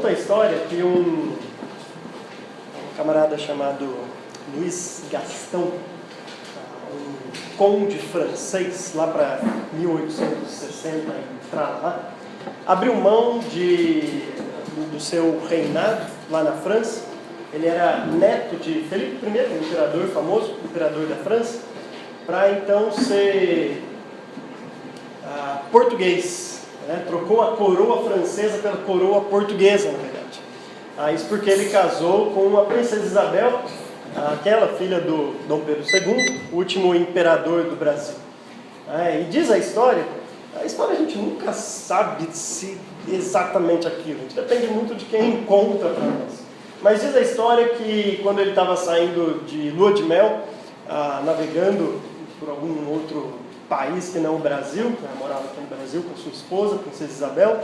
Conta a história que um camarada chamado Luís Gastão, um conde francês, lá para 1860 e pra lá, abriu mão do seu reinado lá na França. Ele era neto de Felipe I, um imperador famoso, imperador da França, para então ser português, né? Trocou a coroa francesa pela coroa portuguesa, na verdade. Isso porque ele casou com a princesa Isabel, aquela filha do Dom Pedro II, o último imperador do Brasil. E diz a história a gente nunca sabe se exatamente aquilo, a gente depende muito de quem conta para nós. Mas diz a história que quando ele estava saindo de lua de mel, navegando por algum outro país que não o Brasil, né, morava aqui no Brasil com sua esposa, a princesa Isabel,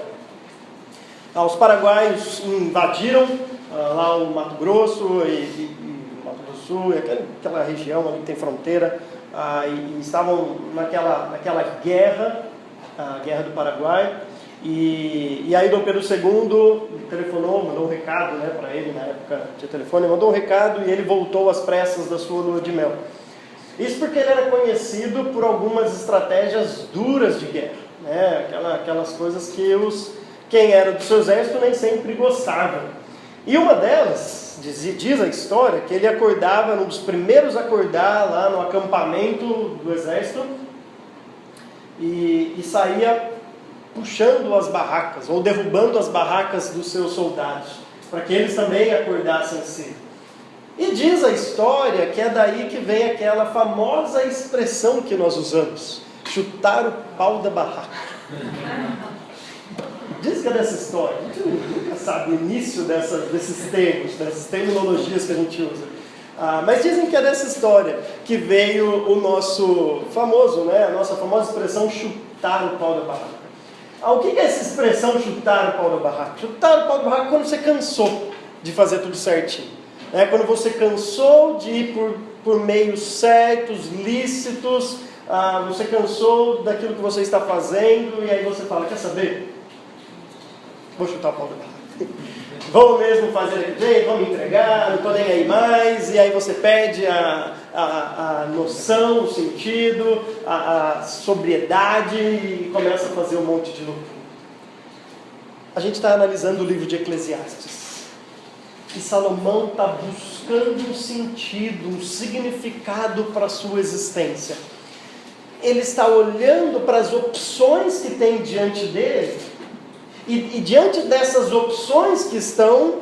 os paraguaios invadiram lá o Mato Grosso e Mato Grosso do Sul, aquela região ali que tem fronteira, e estavam naquela guerra, a Guerra do Paraguai, e aí Dom Pedro II telefonou, mandou um recado, né, para ele, na época tinha telefone, mandou um recado e ele voltou às pressas da sua lua de mel. Isso porque ele era conhecido por algumas estratégias duras de guerra, né, aquelas coisas que quem era do seu exército nem sempre gostava. E uma delas, diz a história, que ele acordava, um dos primeiros a acordar lá no acampamento do exército, e saía puxando as barracas, ou derrubando as barracas dos seus soldados, para que eles também acordassem cedo. E diz a história que é daí que vem aquela famosa expressão que nós usamos, chutar o pau da barraca. Diz que é dessa história, a gente nunca sabe o início desses termos, dessas terminologias que a gente usa. Mas dizem que é dessa história que veio o nosso famoso, né, a nossa famosa expressão chutar o pau da barraca. O que é essa expressão chutar o pau da barraca? Chutar o pau da barraca é quando você cansou de fazer tudo certinho. Quando você cansou de ir por meios certos, lícitos, você cansou daquilo que você está fazendo e aí você fala, quer saber? Vou chutar o pau da barraca. Vou mesmo fazer aquele jeito, vou me entregar, não estou nem aí mais, e aí você perde a noção, o sentido, a sobriedade e começa a fazer um monte de loucura. A gente está analisando o livro de Eclesiastes. E Salomão está buscando um sentido, um significado para a sua existência. Ele está olhando para as opções que tem diante dele, e diante dessas opções que estão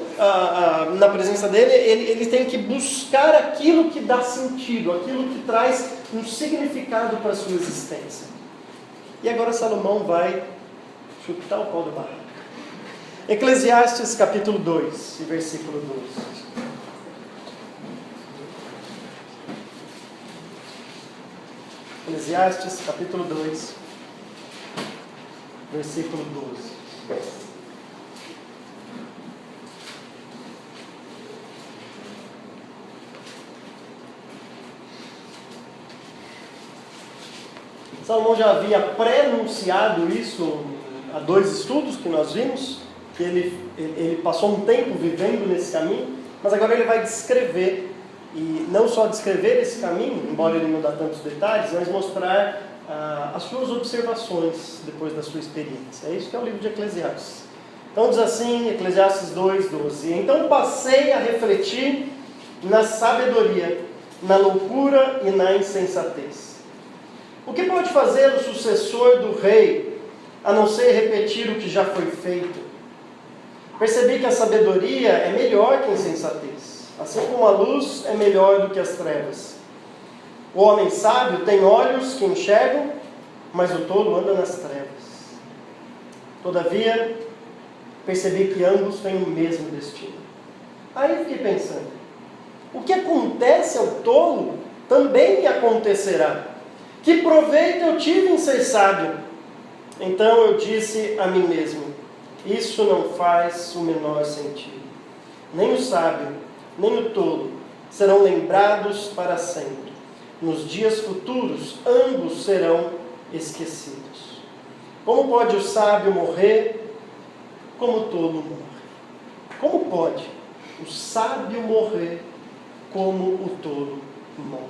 na presença dele, ele tem que buscar aquilo que dá sentido, aquilo que traz um significado para a sua existência. E agora Salomão vai chutar o pau da barraca. Eclesiastes capítulo 2, versículo 12. Eclesiastes capítulo 2, versículo 12. Salomão já havia pré-anunciado isso há 2 estudos que nós vimos, que ele passou um tempo vivendo nesse caminho, mas agora ele vai descrever, e não só descrever esse caminho, embora ele não dá tantos detalhes, mas mostrar as suas observações depois da sua experiência. É isso que é o livro de Eclesiastes. Então diz assim, Eclesiastes 2:12: Então passei a refletir na sabedoria, na loucura e na insensatez. O que pode fazer o sucessor do rei, a não ser repetir o que já foi feito? Percebi que a sabedoria é melhor que a insensatez, assim como a luz é melhor do que as trevas. O homem sábio tem olhos que enxergam, mas o tolo anda nas trevas. Todavia, percebi que ambos têm o mesmo destino. Aí eu fiquei pensando, o que acontece ao tolo também me acontecerá. Que proveito eu tive em ser sábio? Então eu disse a mim mesmo, isso não faz o menor sentido. Nem o sábio, nem o tolo serão lembrados para sempre. Nos dias futuros, ambos serão esquecidos. Como pode o sábio morrer, como o tolo morre? Como pode o sábio morrer como o tolo morre?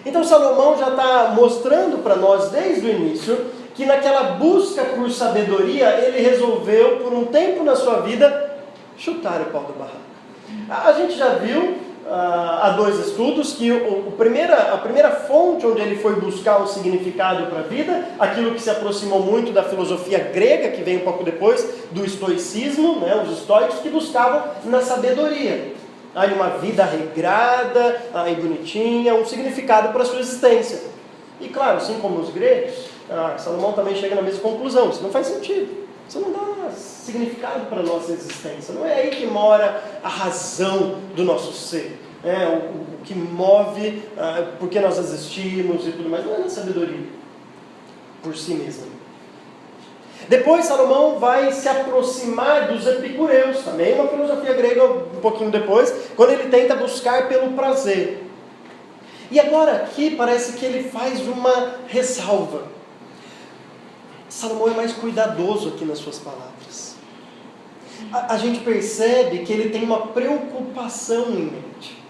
Então Salomão já está mostrando para nós desde o início que naquela busca por sabedoria ele resolveu por um tempo na sua vida chutar o pau da barraca. A gente já viu há 2 estudos que a primeira fonte onde ele foi buscar um significado para a vida, aquilo que se aproximou muito da filosofia grega, que veio um pouco depois do estoicismo, né, os estoicos que buscavam na sabedoria. Aí uma vida regrada, aí bonitinha, um significado para a sua existência. E claro, assim como os gregos, Salomão também chega na mesma conclusão, isso não faz sentido. Isso não dá significado para a nossa existência. Não é aí que mora a razão do nosso ser. O que move porque nós existimos e tudo mais. Não é na sabedoria por si mesma. Depois Salomão vai se aproximar dos epicureus, também uma filosofia grega um pouquinho depois, quando ele tenta buscar pelo prazer. E agora aqui parece que ele faz uma ressalva. Salomão é mais cuidadoso aqui nas suas palavras. A gente percebe que ele tem uma preocupação em mente.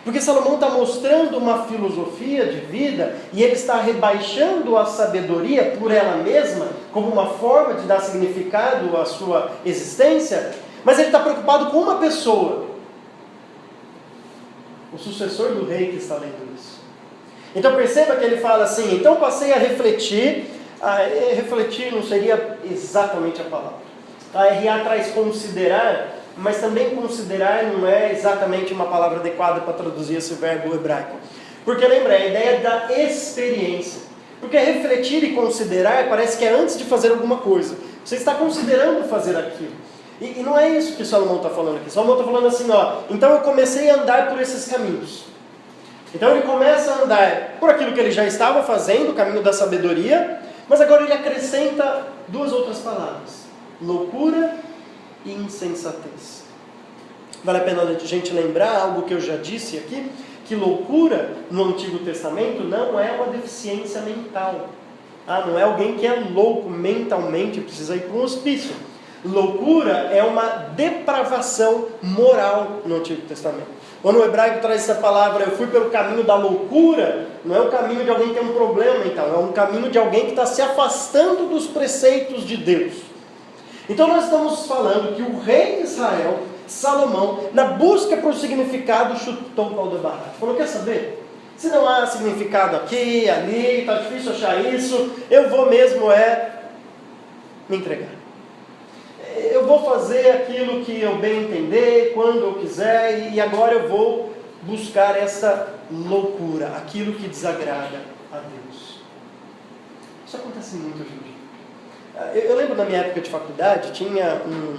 Porque Salomão está mostrando uma filosofia de vida e ele está rebaixando a sabedoria por ela mesma como uma forma de dar significado à sua existência, mas ele está preocupado com uma pessoa, o sucessor do rei que está lendo isso. Então perceba que ele fala assim, então passei a refletir, refletir não seria exatamente a palavra. A RA traz considerar, mas também considerar não é exatamente uma palavra adequada para traduzir esse verbo hebraico. Porque lembra, a ideia da experiência. Porque refletir e considerar parece que é antes de fazer alguma coisa. Você está considerando fazer aquilo. E não é isso que Salomão está falando aqui. Salomão está falando assim, então eu comecei a andar por esses caminhos. Então ele começa a andar por aquilo que ele já estava fazendo, o caminho da sabedoria, mas agora ele acrescenta 2 outras palavras. Loucura e insensatez. Vale a pena a gente lembrar algo que eu já disse aqui, que loucura no Antigo Testamento não é uma deficiência mental. Não é alguém que é louco mentalmente e precisa ir para um hospício. Loucura é uma depravação moral no Antigo Testamento. Quando o hebraico traz essa palavra, eu fui pelo caminho da loucura, não é o caminho de alguém que tem um problema mental, é um caminho de alguém que está se afastando dos preceitos de Deus. Então nós estamos falando que o rei de Israel, Salomão, na busca por significado, chutou o pau da barraca. Falou, quer saber? Se não há significado aqui, ali, está difícil achar isso, eu vou mesmo me entregar. Eu vou fazer aquilo que eu bem entender, quando eu quiser, e agora eu vou buscar essa loucura, aquilo que desagrada a Deus. Isso acontece muito hoje em dia. Eu lembro na minha época de faculdade, tinha um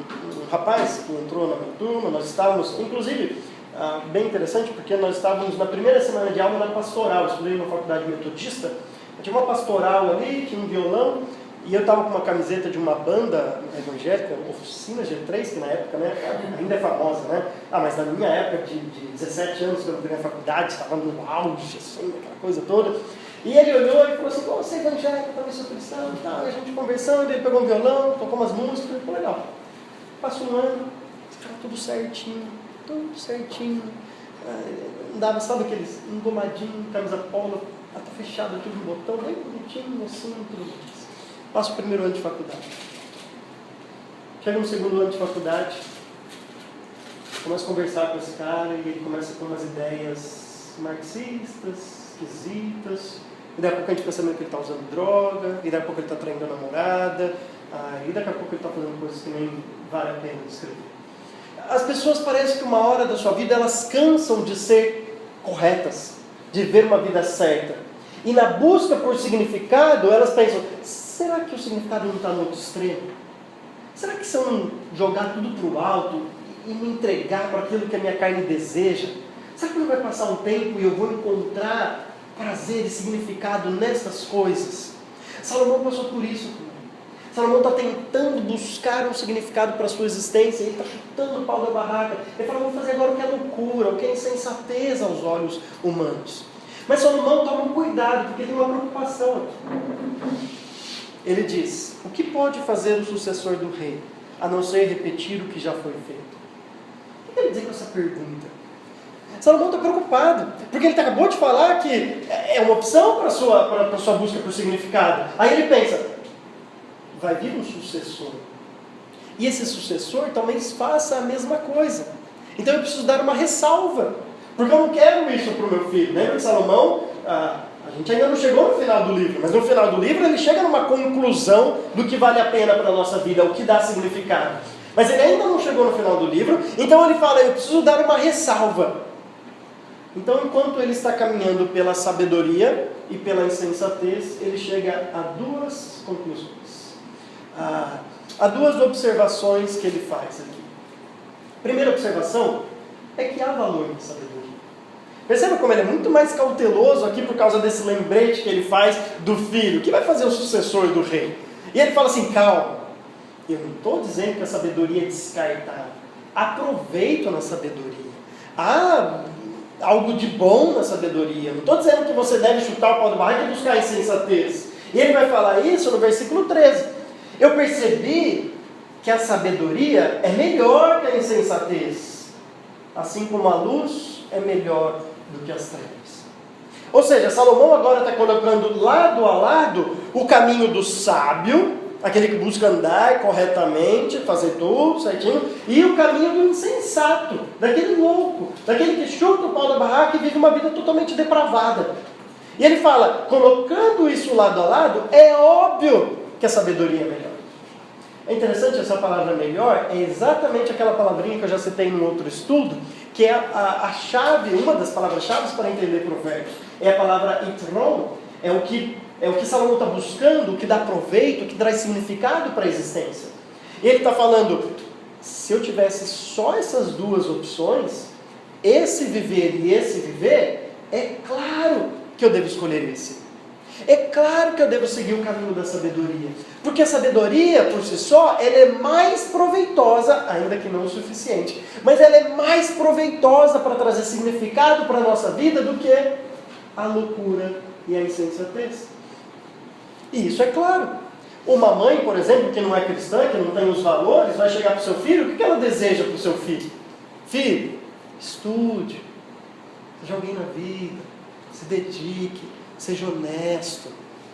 rapaz que entrou na minha turma, nós estávamos, inclusive, bem interessante, porque nós estávamos na primeira semana de aula na pastoral, eu estudei na faculdade metodista, tinha uma pastoral ali, tinha um violão, e eu estava com uma camiseta de uma banda evangélica, Oficina G3, que na época, né, ainda é famosa, né? Mas na minha época de 17 anos, que eu entrei na faculdade, estava no auge, assim, aquela coisa toda. E ele olhou e falou assim, você é evangélico, também sou cristão e tal. E a gente conversando, ele pegou um violão, tocou umas músicas, e falou, legal. Passou um ano, ficava tudo certinho. Dava, sabe aqueles engomadinhos, camisa polo, até fechado aqui no botão, bem bonitinho, assim, tudo mais. Passa o primeiro ano de faculdade. Chega no segundo ano de faculdade, começa a conversar com esse cara e ele começa com umas ideias marxistas, esquisitas. E daqui a pouco a gente pensa que ele está usando droga, e daqui a pouco ele está traindo a namorada, e daqui a pouco ele está fazendo coisas que nem vale a pena descrever. As pessoas parecem que uma hora da sua vida elas cansam de ser corretas, de ver uma vida certa. E na busca por significado, elas pensam, será que o significado não está no outro extremo? Será que se eu não jogar tudo para o alto e me entregar para aquilo que a minha carne deseja, será que não vai passar um tempo e eu vou encontrar prazer e significado nessas coisas? Salomão passou por isso. Salomão está tentando buscar um significado para a sua existência, ele está chutando o pau da barraca. Ele fala, vou fazer agora o que é loucura, o que é insensatez aos olhos humanos. Mas Salomão toma um cuidado, porque tem uma preocupação aqui. Ele diz, o que pode fazer o sucessor do rei? a não ser repetir o que já foi feito. O que ele quer dizer com essa pergunta? Salomão está preocupado, porque ele acabou de falar que é uma opção para a sua busca por significado. Aí ele pensa, vai vir um sucessor. E esse sucessor talvez faça a mesma coisa. Então eu preciso dar uma ressalva, porque eu não quero isso para o meu filho. Lembra de Salomão? A gente ainda não chegou no final do livro, mas no final do livro ele chega numa conclusão do que vale a pena para a nossa vida, o que dá significado. Mas ele ainda não chegou no final do livro, então ele fala, eu preciso dar uma ressalva. Então, enquanto ele está caminhando pela sabedoria e pela insensatez, ele chega a duas conclusões. Há duas observações que ele faz aqui. A primeira observação é que há valor na sabedoria. Perceba como ele é muito mais cauteloso aqui por causa desse lembrete que ele faz do filho, que vai fazer o sucessor do rei. E ele fala assim, calma, eu não estou dizendo que a sabedoria é descartável. Aproveito na sabedoria. Há algo de bom na sabedoria. Não estou dizendo que você deve chutar o pau do barraco e buscar a insensatez. E ele vai falar isso no versículo 13. Eu percebi que a sabedoria é melhor que a insensatez, assim como a luz é melhor do que as trevas. Ou seja, Salomão agora está colocando lado a lado o caminho do sábio, aquele que busca andar corretamente, fazer tudo certinho, e o caminho do insensato, daquele louco, daquele que chuta o pau da barraca e vive uma vida totalmente depravada. E ele fala, colocando isso lado a lado, é óbvio que a sabedoria é melhor. É interessante, essa palavra melhor é exatamente aquela palavrinha que eu já citei em outro estudo, que é a chave, uma das palavras-chave para entender provérbios. É a palavra itron, é o que Salomão está buscando, o que dá proveito, o que traz significado para a existência. E ele está falando, se eu tivesse só essas duas opções, esse viver e esse viver, é claro que eu devo escolher esse. É claro que eu devo seguir o caminho da sabedoria. Porque a sabedoria, por si só, ela é mais proveitosa, ainda que não o suficiente, mas ela é mais proveitosa para trazer significado para a nossa vida do que a loucura e a insensatez. E isso é claro. Uma mãe, por exemplo, que não é cristã, que não tem os valores, vai chegar para o seu filho, o que ela deseja para o seu filho? Filho, estude, seja alguém na vida, se dedique, seja honesto,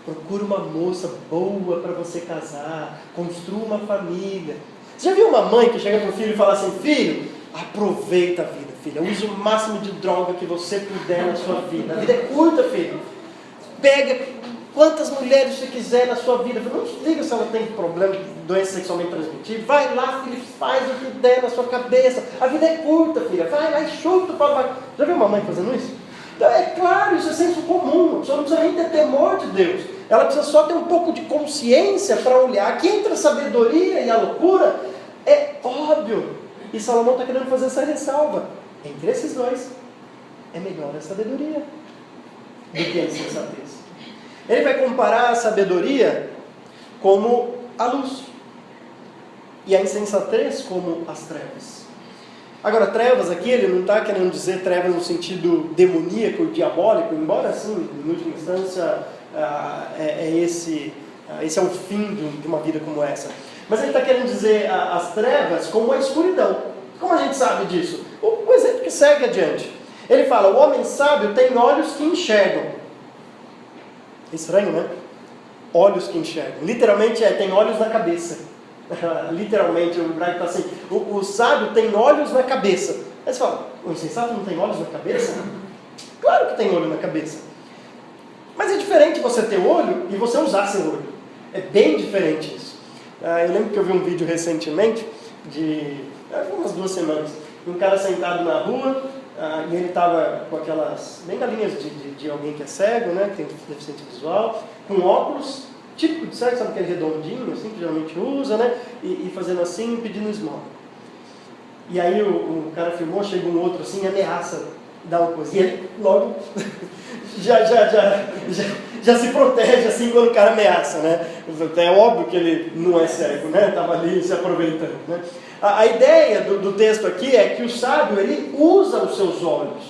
procure uma moça boa para você casar, construa uma família. Você já viu uma mãe que chega para o filho e fala assim, filho, aproveita a vida, filha, use o máximo de droga que você puder na sua vida. A vida é curta, filho. Pega quantas mulheres você quiser na sua vida. Não liga se ela tem problema de doença sexualmente transmitida. Vai lá, filho, faz o que der na sua cabeça. A vida é curta, filha. Vai lá e chuta o pau. Já viu uma mãe fazendo isso? Então é claro, isso é senso comum. A pessoa não precisa nem ter temor de Deus. Ela precisa só ter um pouco de consciência para olhar que entre a sabedoria e a loucura é óbvio. E Salomão está querendo fazer essa ressalva. Entre esses dois, é melhor a sabedoria do que a insensatez. Ele vai comparar a sabedoria como a luz e a insensatez como as trevas. Agora, trevas aqui, ele não está querendo dizer trevas no sentido demoníaco, diabólico, embora assim, em última instância, esse é o fim de uma vida como essa. Mas ele está querendo dizer as trevas como a escuridão. Como a gente sabe disso? O exemplo que segue adiante. Ele fala, o homem sábio tem olhos que enxergam. Estranho, né? Olhos que enxergam. Literalmente tem olhos na cabeça. Literalmente, o hebraico está assim. O sábio tem olhos na cabeça. Aí você fala, o insensato não tem olhos na cabeça? Claro que tem olho na cabeça. Mas é diferente você ter olho e você usar seu olho. É bem diferente isso. Eu lembro que eu vi um vídeo recentemente, umas 2 semanas, um cara sentado na rua, e ele estava com aquelas bengalinhas de alguém que é cego, né, que tem deficiência visual, com óculos, típico de cego, sabe aquele redondinho, assim, que geralmente usa, né, e fazendo assim, pedindo esmola. E aí o cara filmou, chega um outro assim, e ameaça dar uma coisa. E ele logo já se protege assim quando o cara ameaça, né? É óbvio que ele não é cego, né? Estava ali se aproveitando, né? A ideia do texto aqui é que o sábio, ele usa os seus olhos.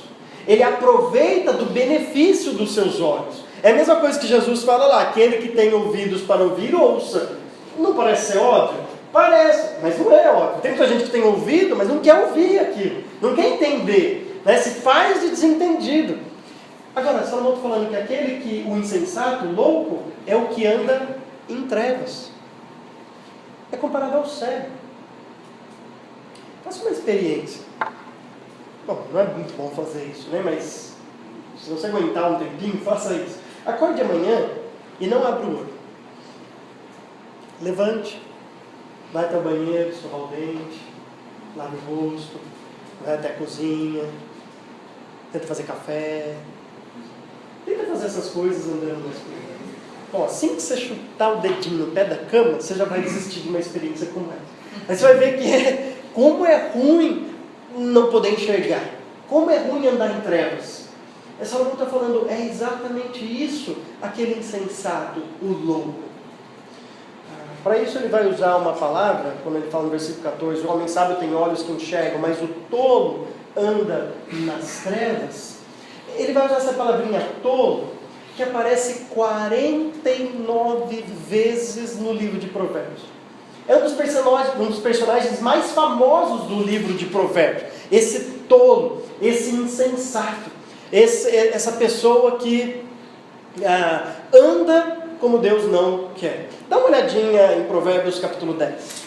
Ele aproveita do benefício dos seus olhos. É a mesma coisa que Jesus fala lá, aquele que tem ouvidos para ouvir, ouça. Não parece ser óbvio? Parece, mas não é, óbvio. Tem muita gente que tem ouvido, mas não quer ouvir aquilo, não quer entender, né? Se faz de desentendido. Agora, Salomão está falando que aquele que, o insensato, o louco, é o que anda em trevas. É comparado ao cego. Faça uma experiência. Bom, não é muito bom fazer isso, né? Mas se você aguentar um tempinho, faça isso. Acorde amanhã e não abra o olho. Levante, vai até o banheiro, escovar o dente, lave o rosto, vai até a cozinha, tenta fazer café. Tenta fazer essas coisas andando na escuridão. Bom, assim que você chutar o dedinho no pé da cama, você já vai desistir de uma experiência como essa. Aí você vai ver que como é ruim não poder enxergar. Como é ruim andar em trevas. Essa Salomão está falando, é exatamente isso, aquele insensato, o louco. Para isso ele vai usar uma palavra, quando ele fala no versículo 14, o homem sábio tem olhos que enxergam, mas o tolo anda nas trevas. Ele vai usar essa palavrinha tolo, que aparece 49 vezes no livro de Provérbios. É um dos personagens mais famosos do livro de Provérbios. Esse tolo, esse insensato, essa pessoa que anda como Deus não quer. Dá uma olhadinha em Provérbios capítulo 10.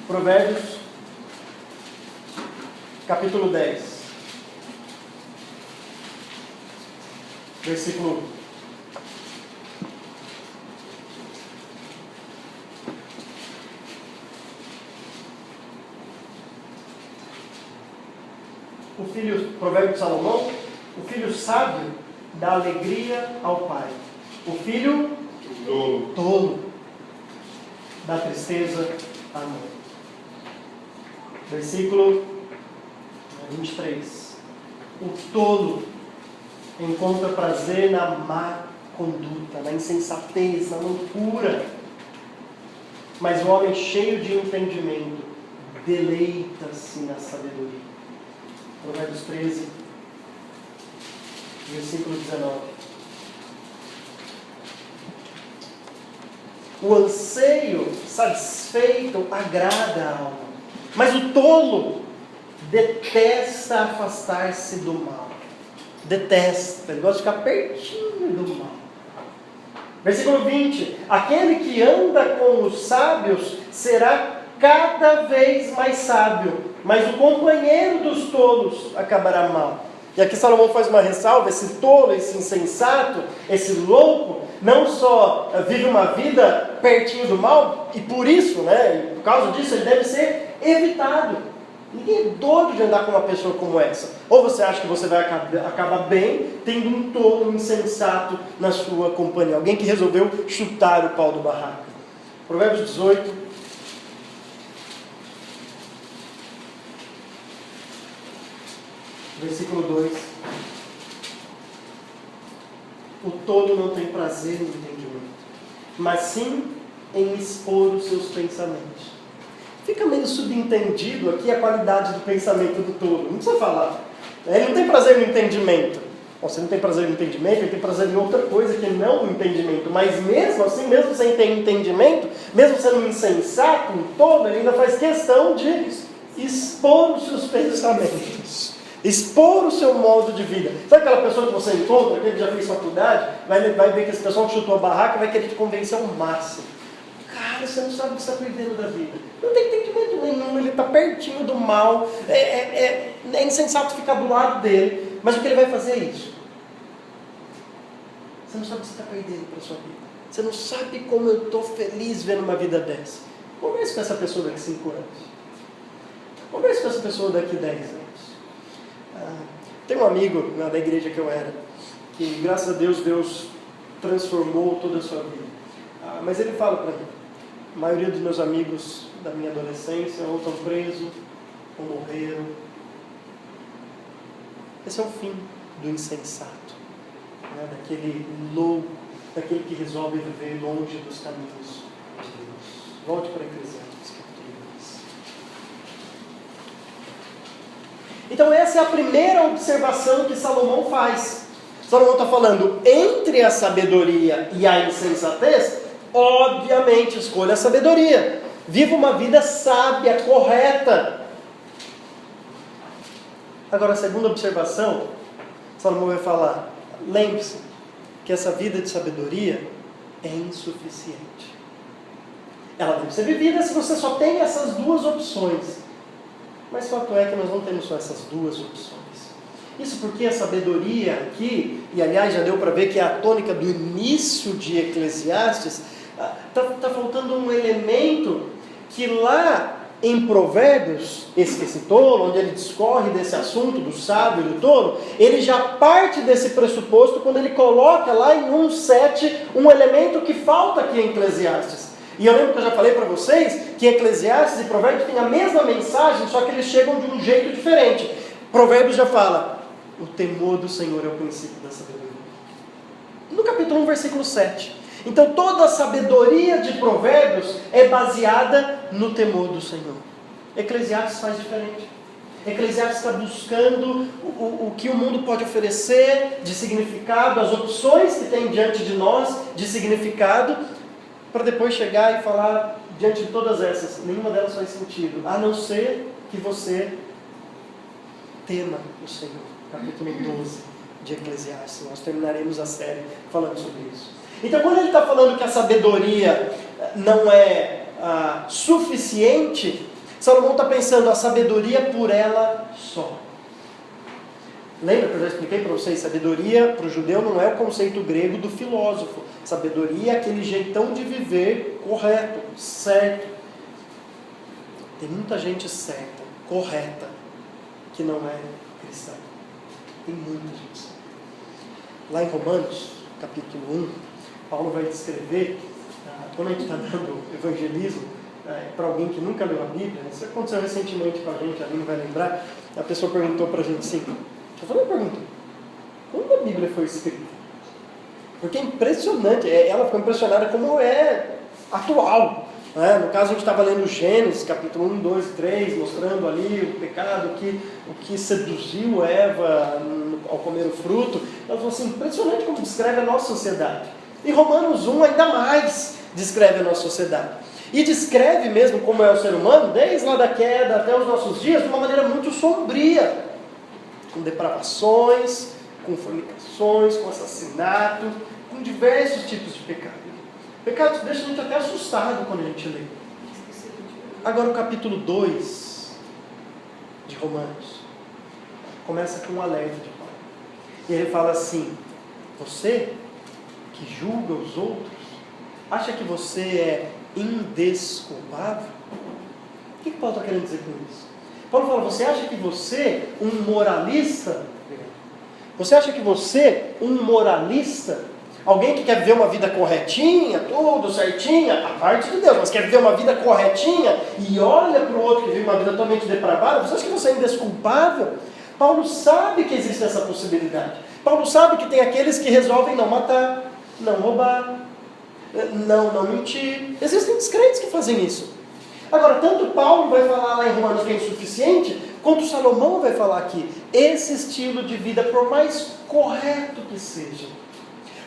Provérbios capítulo 10, versículo 1. Provérbio de Salomão: o filho sábio dá alegria ao pai. O filho tolo dá tristeza à mãe. Versículo 23. O tolo encontra prazer na má conduta, na insensatez, na loucura. Mas o homem cheio de entendimento deleita-se na sabedoria. Provérbios 13, versículo 19. O anseio satisfeito agrada a alma, mas o tolo detesta afastar-se do mal. Detesta, ele gosta de ficar pertinho do mal. Versículo 20. Aquele que anda com os sábios será cada vez mais sábio, mas o companheiro dos tolos acabará mal. E aqui Salomão faz uma ressalva: esse tolo, esse insensato, esse louco, não só vive uma vida pertinho do mal, e por isso, por causa disso, ele deve ser evitado. Ninguém é doido de andar com uma pessoa como essa. Ou você acha que você vai acabar bem tendo um tolo, um insensato na sua companhia, alguém que resolveu chutar o pau do barraco. Provérbios 18, versículo 2. O tolo não tem prazer no entendimento, mas sim em expor os seus pensamentos. Fica meio subentendido aqui a qualidade do pensamento do tolo. Não precisa falar. Ele não tem prazer no entendimento. Bom, se ele não tem prazer no entendimento, ele tem prazer em outra coisa que não o entendimento. Mas mesmo assim, mesmo sem ter entendimento, mesmo sendo um insensato, um tolo, ele ainda faz questão de expor os seus pensamentos. Expor o seu modo de vida. Sabe aquela pessoa que você encontra, aquele que já fez faculdade, vai ver que esse pessoal que chutou a barraca vai querer te convencer ao máximo. Cara, você não sabe o que você está perdendo da vida. Não tem entendimento nenhum, ele está pertinho do mal, é insensato ficar do lado dele, mas o que ele vai fazer é isso. Você não sabe o que você está perdendo para a sua vida. Você não sabe como eu estou feliz vendo uma vida dessa. Converse com essa pessoa daqui 5 anos. Converse com essa pessoa daqui 10 anos. Tem um amigo da igreja que eu era, que graças a Deus, Deus transformou toda a sua vida. Mas ele fala para mim: a maioria dos meus amigos da minha adolescência ou estão presos, ou morreram. Esse é o fim do insensato, daquele louco, daquele que resolve viver longe dos caminhos de Deus. Volte para Eclesiastes capítulo 2. Então essa é a primeira observação que Salomão faz Salomão está falando entre a sabedoria e a insensatez. Obviamente, escolha a sabedoria. Viva uma vida sábia, correta. Agora, a segunda observação, Salomão vai falar: lembre-se que essa vida de sabedoria é insuficiente. Ela deve ser vivida se você só tem essas duas opções. Mas o fato é que nós não temos só essas duas opções. Isso porque a sabedoria aqui, e aliás já deu para ver que é a tônica do início de Eclesiastes, está faltando um elemento que lá em Provérbios, esse tolo, onde ele discorre desse assunto do sábio e do tolo, ele já parte desse pressuposto quando ele coloca lá em 1:7 um elemento que falta aqui em Eclesiastes. E eu lembro que eu já falei para vocês que Eclesiastes e Provérbios têm a mesma mensagem, só que eles chegam de um jeito diferente. Provérbios já fala: o temor do Senhor é o princípio da sabedoria. No capítulo 1, versículo 7. Então toda a sabedoria de Provérbios é baseada no temor do Senhor. Eclesiastes faz diferente. Eclesiastes está buscando o que o mundo pode oferecer de significado, as opções que tem diante de nós de significado, para depois chegar e falar diante de todas essas, nenhuma delas faz sentido, a não ser que você tema o Senhor. Capítulo 12 de Eclesiastes. Nós terminaremos a série falando sobre isso. Então, quando ele está falando que a sabedoria não é suficiente, Salomão está pensando a sabedoria por ela só. Lembra que eu já expliquei para vocês? Sabedoria para o judeu não é o conceito grego do filósofo. Sabedoria é aquele jeitão de viver correto, certo. Tem muita gente certa, correta, que não é cristã. Tem muita gente certa. Lá em Romanos, capítulo 1, Paulo vai descrever, quando a gente está dando evangelismo para alguém que nunca leu a Bíblia, isso aconteceu recentemente com a gente, ali não vai lembrar, a pessoa perguntou para a gente assim, eu falei, pergunta, quando a Bíblia foi escrita? Porque é impressionante, ela ficou impressionada como é atual. Né? No caso, a gente estava lendo Gênesis, capítulo 1, 2, 3, mostrando ali o pecado, o que seduziu Eva ao comer o fruto. Ela falou assim, impressionante como descreve a nossa sociedade. E Romanos 1 ainda mais descreve a nossa sociedade. E descreve mesmo como é o ser humano, desde lá da queda até os nossos dias, de uma maneira muito sombria. Com depravações, com fornicações, com assassinato, com diversos tipos de pecado. Pecados que deixam a gente até assustado quando a gente lê. Agora o capítulo 2 de Romanos começa com um alerta de Paulo. E ele fala assim, você que julga os outros, acha que você é indesculpável? O que Paulo está querendo dizer com isso? Paulo fala, você acha que você, um moralista, você acha que você, um moralista, alguém que quer viver uma vida corretinha, tudo certinha, a parte de Deus, mas quer viver uma vida corretinha e olha para o outro que vive uma vida totalmente depravada, você acha que você é indesculpável? Paulo sabe que existe essa possibilidade. Paulo sabe que tem aqueles que resolvem não matar, não roubar, não mentir. Existem descrentes que fazem isso. Agora, tanto Paulo vai falar lá em Romanos que é insuficiente, quanto Salomão vai falar aqui. Esse estilo de vida, por mais correto que seja,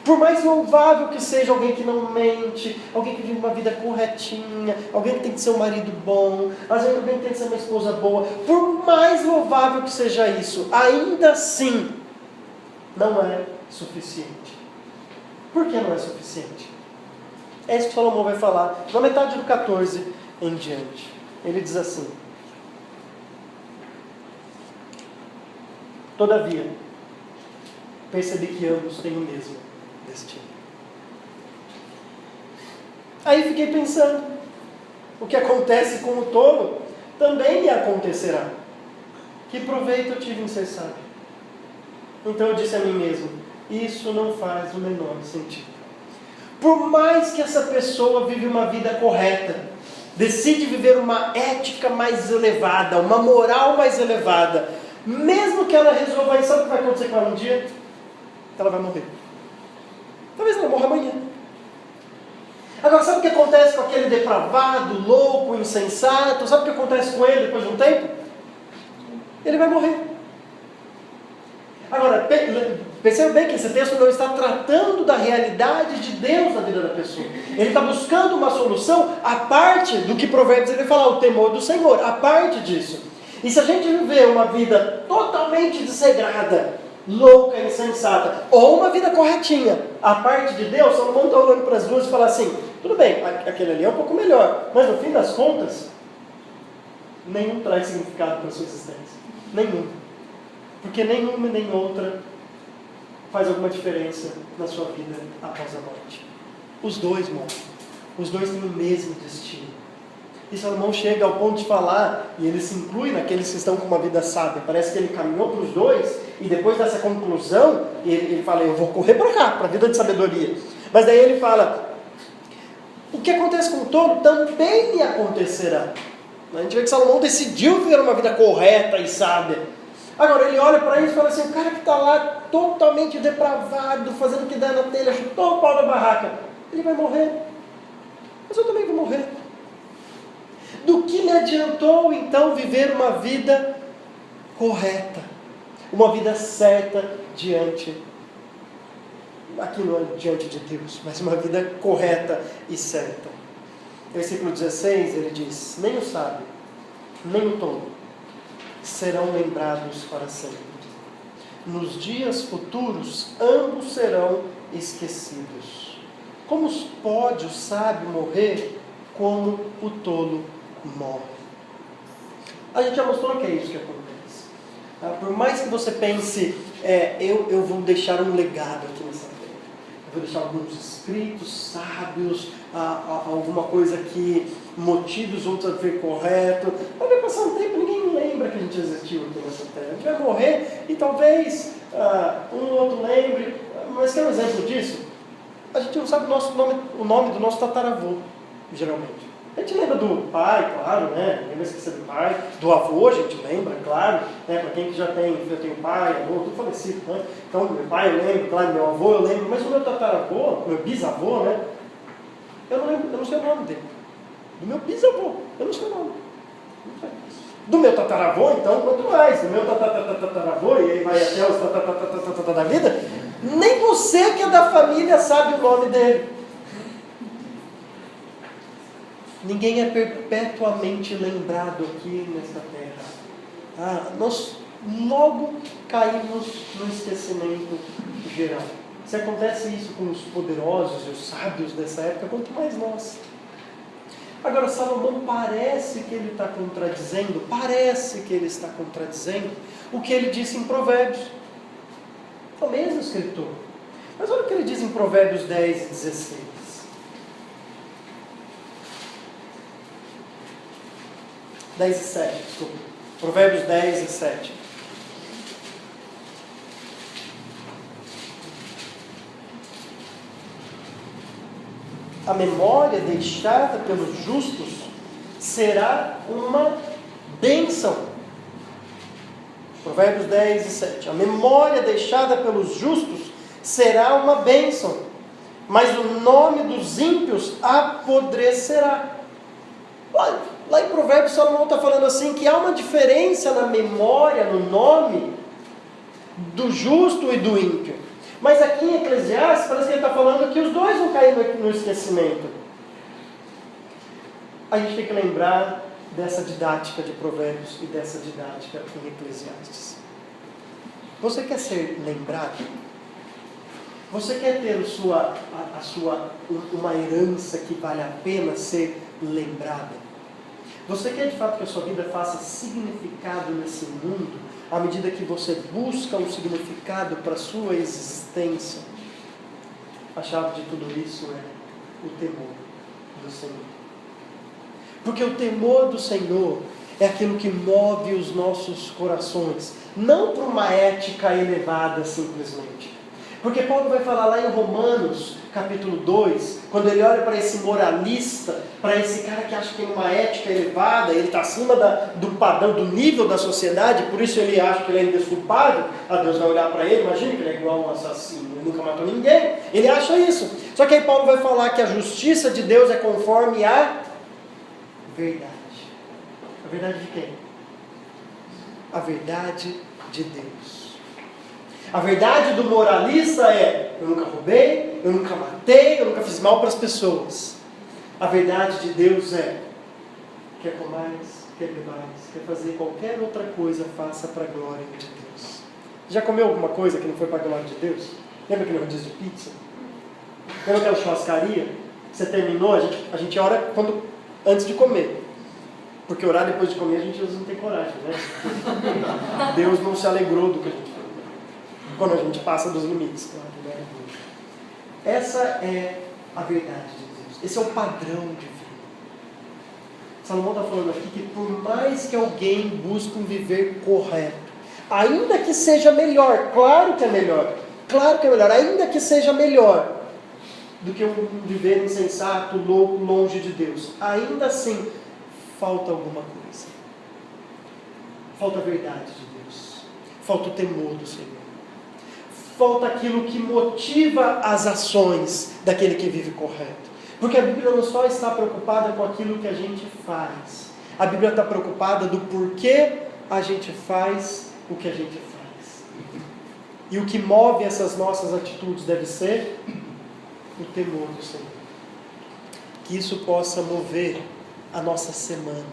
por mais louvável que seja alguém que não mente, alguém que vive uma vida corretinha, alguém que tem que ser um marido bom, às vezes alguém que tem que ser uma esposa boa, por mais louvável que seja isso, ainda assim não é suficiente. Por que não é suficiente? É isso que Salomão vai falar na metade do 14 em diante. Ele diz assim, todavia, percebi que ambos têm o mesmo destino. Aí fiquei pensando, o que acontece com o tolo também lhe acontecerá. Que proveito eu tive em ser sábio? Então eu disse a mim mesmo, isso não faz o menor sentido. Por mais que essa pessoa vive uma vida correta, decide viver uma ética mais elevada, uma moral mais elevada, mesmo que ela resolva isso, sabe o que vai acontecer com ela um dia? Ela vai morrer. Talvez ela morra amanhã. Agora, sabe o que acontece com aquele depravado, louco, insensato? Sabe o que acontece com ele depois de um tempo? Ele vai morrer. Agora, Perceba bem que esse texto não está tratando da realidade de Deus na vida da pessoa. Ele está buscando uma solução à parte do que Provérbios ele vai falar, o temor do Senhor, à parte disso. E se a gente viver uma vida totalmente desregrada, louca, insensata, ou uma vida corretinha, à parte de Deus, Salomão está olhando para as duas e fala assim, tudo bem, aquele ali é um pouco melhor, mas no fim das contas, nenhum traz significado para a sua existência. Nenhum. Porque nenhuma e nem outra faz alguma diferença na sua vida após a morte. Os dois morrem. Os dois têm o mesmo destino. E Salomão chega ao ponto de falar, e ele se inclui naqueles que estão com uma vida sábia. Parece que ele caminhou para os dois, e depois dessa conclusão, ele fala, eu vou correr para cá, para a vida de sabedoria. Mas daí ele fala, o que acontece com o tolo também lhe acontecerá. A gente vê que Salomão decidiu viver uma vida correta e sábia. Agora ele olha para isso e fala assim, o cara que está lá totalmente depravado, fazendo o que dá na telha, chutou o pau da barraca, ele vai morrer. Mas eu também vou morrer. Do que lhe adiantou então viver uma vida correta? Uma vida certa diante, aqui não é diante de Deus, mas uma vida correta e certa. Versículo 16 ele diz, nem o sábio, nem o tolo serão lembrados para sempre. Nos dias futuros, ambos serão esquecidos. Como pode o sábio morrer como o tolo morre? A gente já mostrou que é isso que acontece. Por mais que você pense, eu vou deixar um legado aqui nessa terra. Eu vou deixar alguns escritos sábios, alguma coisa que motive os outros a ver correto. Vai passar um tempo, ninguém lembra que a gente existiu aqui nessa terra. A gente vai morrer e talvez um ou outro lembre. Mas quer um exemplo disso? A gente não sabe o nome do nosso tataravô, geralmente. A gente lembra do pai, claro, né? Lembra esquecer do pai. Do avô a gente lembra, claro. Né? Para quem que já tem, eu tenho pai, avô, tudo falecido. Né? Então, meu pai eu lembro, claro, meu avô eu lembro. Mas o meu tataravô, meu bisavô, né? Eu não lembro, eu não sei o nome dele. Do meu bisavô, eu não sei o nome. Do meu tataravô, então, quanto mais. Do meu tataravô, e aí vai até os tataravô da vida, nem você que é da família sabe o nome dele. Ninguém é perpetuamente lembrado aqui nesta terra. Nós logo caímos no esquecimento geral. Se acontece isso com os poderosos e os sábios dessa época, quanto mais nós. Agora, Salomão parece que ele está contradizendo o que ele disse em Provérbios. É o mesmo escritor. Mas olha o que ele diz em Provérbios 10 e 16. Provérbios 10 e 7. A memória deixada pelos justos será uma bênção. Provérbios 10 e 7. A memória deixada pelos justos será uma bênção, mas o nome dos ímpios apodrecerá. Lá em Provérbios, Salomão está falando assim, que há uma diferença na memória, no nome do justo e do ímpio. Mas aqui em Eclesiastes, parece que ele está falando que os dois vão cair no esquecimento. A gente tem que lembrar dessa didática de Provérbios e dessa didática em Eclesiastes. Você quer ser lembrado? Você quer ter uma herança que vale a pena ser lembrada? Você quer de fato que a sua vida faça significado nesse mundo, à medida que você busca um significado para a sua existência? A chave de tudo isso é o temor do Senhor. Porque o temor do Senhor é aquilo que move os nossos corações, não para uma ética elevada simplesmente. Porque Paulo vai falar lá em Romanos, capítulo 2, quando ele olha para esse moralista, para esse cara que acha que tem uma ética elevada, ele está acima do padrão, do nível da sociedade, por isso ele acha que ele é indesculpável, Deus vai olhar para ele, imagina que ele é igual um assassino, ele nunca matou ninguém, ele acha isso. Só que aí Paulo vai falar que a justiça de Deus é conforme a verdade. A verdade de quem? A verdade de Deus. A verdade do moralista é: eu nunca roubei, eu nunca matei, eu nunca fiz mal para as pessoas. A verdade de Deus é: quer comais, quer bebais, quer fazer qualquer outra coisa, faça para a glória de Deus. Já comeu alguma coisa que não foi para a glória de Deus? Lembra aquele rodízio de pizza? Lembra aquela churrascaria? Você terminou, a gente ora antes de comer. Porque orar depois de comer a gente não tem coragem, né? Deus não se alegrou do que a gente fez. Quando a gente passa dos limites, claro, né? Essa é a verdade de Deus. Esse é o padrão de vida. Salomão está falando aqui que por mais que alguém busque um viver correto, ainda que seja melhor, claro que é melhor, ainda que seja melhor do que um viver insensato, louco, longe de Deus, ainda assim falta alguma coisa. Falta a verdade de Deus. Falta o temor do Senhor. Falta aquilo que motiva as ações daquele que vive correto. Porque a Bíblia não só está preocupada com aquilo que a gente faz. A Bíblia está preocupada do porquê a gente faz o que a gente faz. E o que move essas nossas atitudes deve ser o temor do Senhor. Que isso possa mover a nossa semana.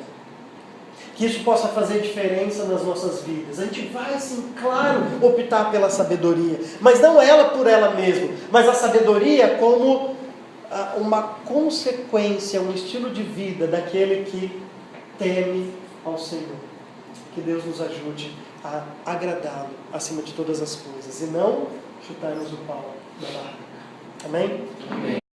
Que isso possa fazer diferença nas nossas vidas. A gente vai, sim, claro, optar pela sabedoria. Mas não ela por ela mesma. Mas a sabedoria como uma consequência, um estilo de vida daquele que teme ao Senhor. Que Deus nos ajude a agradá-lo acima de todas as coisas. E não chutarmos o pau da barraca. Amém? Amém.